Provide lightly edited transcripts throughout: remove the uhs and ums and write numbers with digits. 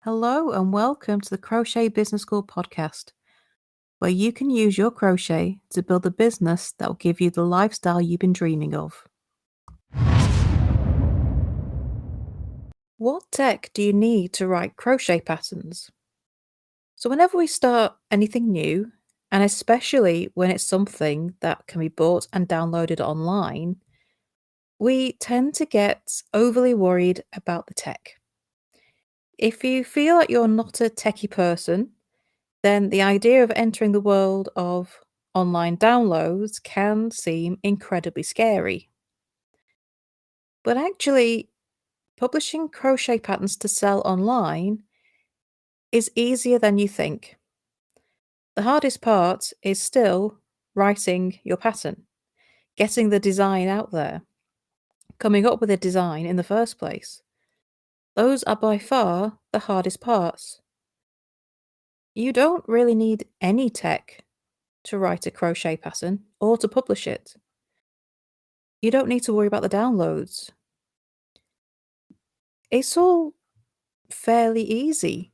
Hello and welcome to the Crochet Business School podcast, where you can use your crochet to build a business that will give you the lifestyle you've been dreaming of. What tech do you need to write crochet patterns? So whenever we start anything new, and especially when it's something that can be bought and downloaded online, we tend to get overly worried about the tech. If you feel like you're not a techie person, then the idea of entering the world of online downloads can seem incredibly scary. But actually, publishing crochet patterns to sell online is easier than you think. The hardest part is still writing your pattern, getting the design out there, coming up with a design in the first place. Those are by far the hardest parts. You don't really need any tech to write a crochet pattern or to publish it. You don't need to worry about the downloads. It's all fairly easy.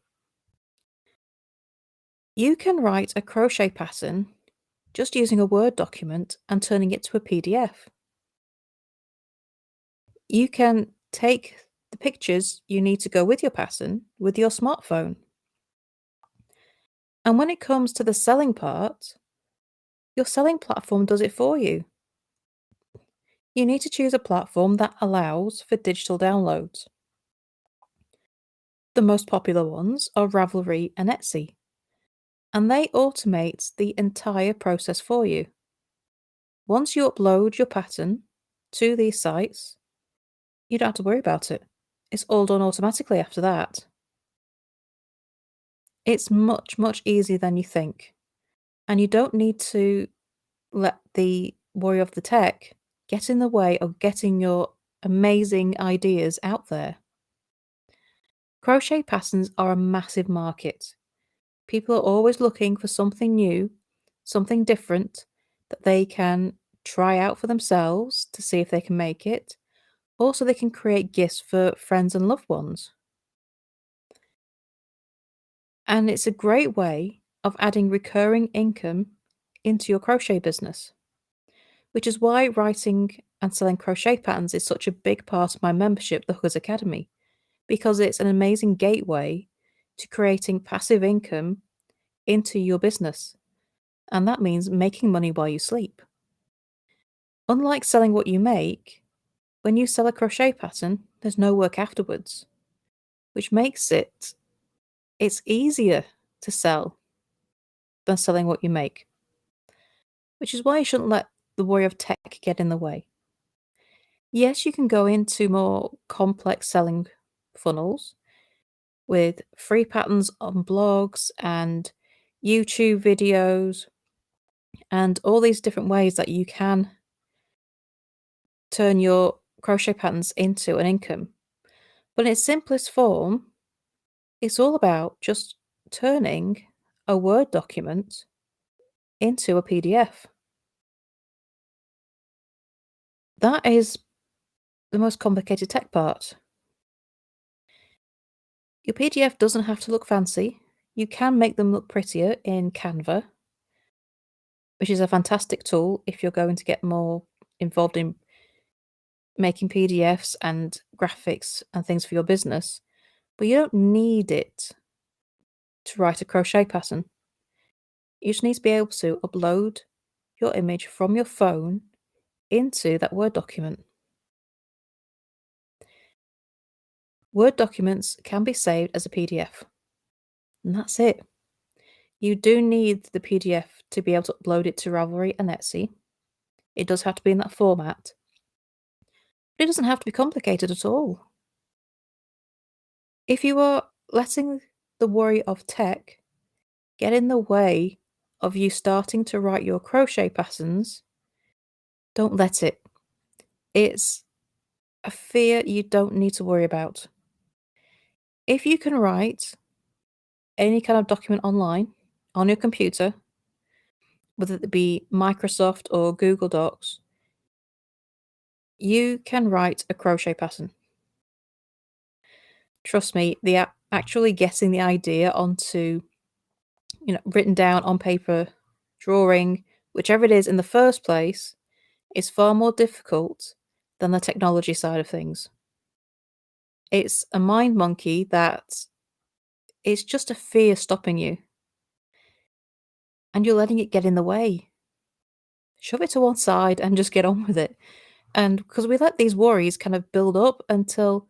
You can write a crochet pattern just using a Word document and turning it to a PDF. You can take the pictures you need to go with your pattern with your smartphone. And when it comes to the selling part, your selling platform does it for you. You need to choose a platform that allows for digital downloads. The most popular ones are Ravelry and Etsy, and they automate the entire process for you. Once you upload your pattern to these sites, you don't have to worry about it. It's all done automatically after that. It's much, much easier than you think. And you don't need to let the worry of the tech get in the way of getting your amazing ideas out there. Crochet patterns are a massive market. People are always looking for something new, something different that they can try out for themselves to see if they can make it. Also, they can create gifts for friends and loved ones. And it's a great way of adding recurring income into your crochet business, which is why writing and selling crochet patterns is such a big part of my membership, the Hookers Academy, because it's an amazing gateway to creating passive income into your business. And that means making money while you sleep. Unlike selling what you make, when you sell a crochet pattern, there's no work afterwards, which makes it's easier to sell than selling what you make, which is why you shouldn't let the worry of tech get in the way. Yes, you can go into more complex selling funnels with free patterns on blogs and YouTube videos and all these different ways that you can turn your crochet patterns into an income. But in its simplest form, it's all about just turning a Word document into a PDF. That is the most complicated tech part. Your PDF doesn't have to look fancy. You can make them look prettier in Canva, which is a fantastic tool if you're going to get more involved in making PDFs and graphics and things for your business. But you don't need it to write a crochet pattern. You just need to be able to upload your image from your phone into that Word document. Word documents can be saved as a PDF, and that's it. You do need the PDF to be able to upload it to Ravelry and Etsy. It does have to be in that format. But it doesn't have to be complicated at all. If you are letting the worry of tech get in the way of you starting to write your crochet patterns, don't let it. It's a fear you don't need to worry about. If you can write any kind of document online on your computer, whether it be Microsoft or Google Docs, you can write a crochet pattern. Trust me, actually getting the idea onto, written down on paper, drawing, whichever it is in the first place, is far more difficult than the technology side of things. It's a mind monkey that it's just a fear stopping you, and you're letting it get in the way. Shove it to one side and just get on with it. And because we let these worries kind of build up until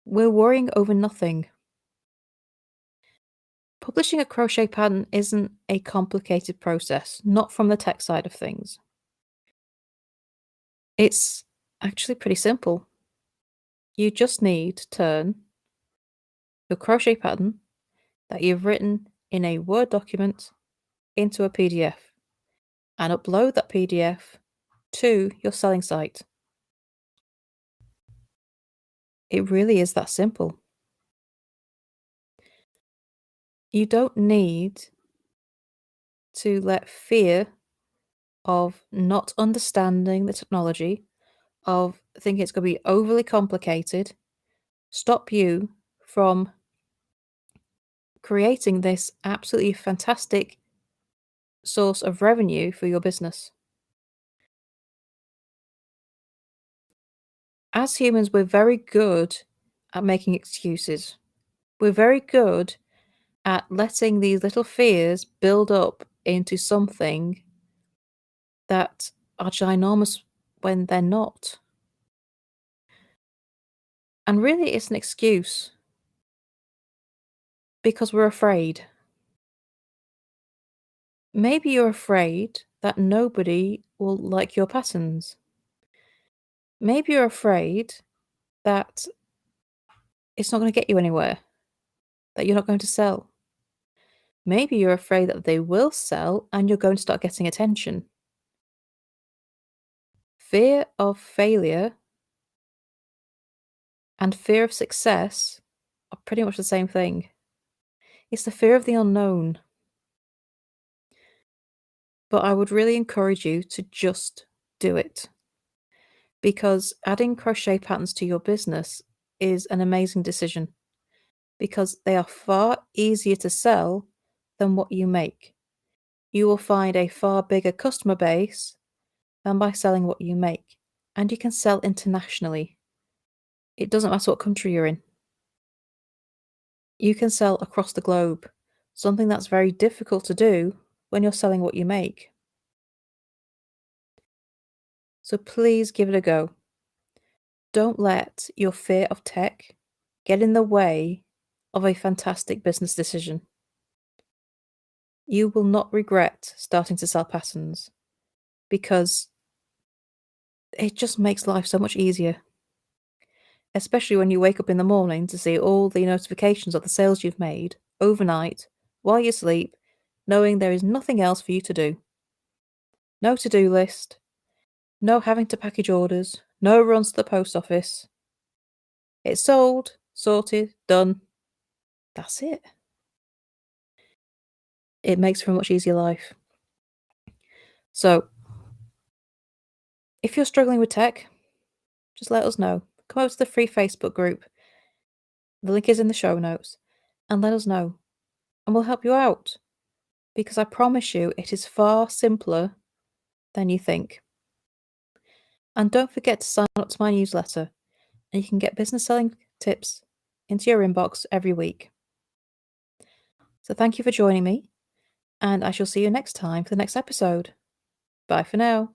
we're worrying over nothing. Publishing a crochet pattern isn't a complicated process, not from the tech side of things. It's actually pretty simple. You just need to turn your crochet pattern that you've written in a Word document into a PDF and upload that PDF to your selling site. It really is that simple. You don't need to let fear of not understanding the technology, of thinking it's going to be overly complicated, stop you from creating this absolutely fantastic source of revenue for your business. As humans, we're very good at making excuses. We're very good at letting these little fears build up into something that are ginormous when they're not. And really, it's an excuse because we're afraid. Maybe you're afraid that nobody will like your patterns. Maybe you're afraid that it's not going to get you anywhere, that you're not going to sell. Maybe you're afraid that they will sell and you're going to start getting attention. Fear of failure and fear of success are pretty much the same thing. It's the fear of the unknown. But I would really encourage you to just do it. Because adding crochet patterns to your business is an amazing decision. Because they are far easier to sell than what you make. You will find a far bigger customer base than by selling what you make. And you can sell internationally. It doesn't matter what country you're in. You can sell across the globe, something that's very difficult to do when you're selling what you make. So please give it a go. Don't let your fear of tech get in the way of a fantastic business decision. You will not regret starting to sell patterns because it just makes life so much easier. Especially when you wake up in the morning to see all the notifications of the sales you've made overnight while you sleep, knowing there is nothing else for you to do. No to-do list, no having to package orders, no runs to the post office. It's sold, sorted, done. That's it. It makes for a much easier life. So, if you're struggling with tech, just let us know. Come over to the free Facebook group. The link is in the show notes. And let us know. And we'll help you out. Because I promise you, it is far simpler than you think. And don't forget to sign up to my newsletter. And you can get business selling tips into your inbox every week. So thank you for joining me. And I shall see you next time for the next episode. Bye for now.